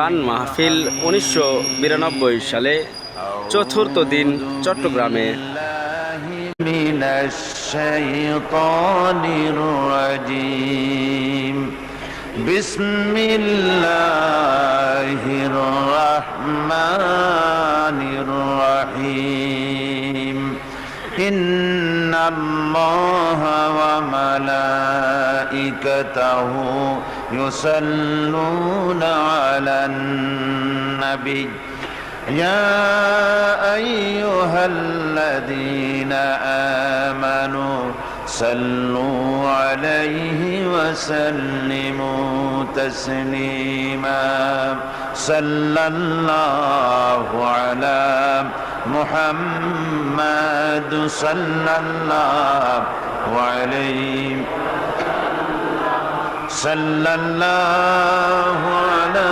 গান মাহফিল 1992 সালে চতুর্থ দিন চট্টগ্রামে। মিনাশ শাইতানির রাজিম। বিসমিল্লাহির রহমানির রহিম। ইন্নাল্লাহা ওয়া মালাইকাতাহু ইউসাল্লুনা আলান নবী يا أيها الذين آمنوا صلوا عليه وسلموا تسليما صلى الله على محمد صلى الله عليه صلى الله على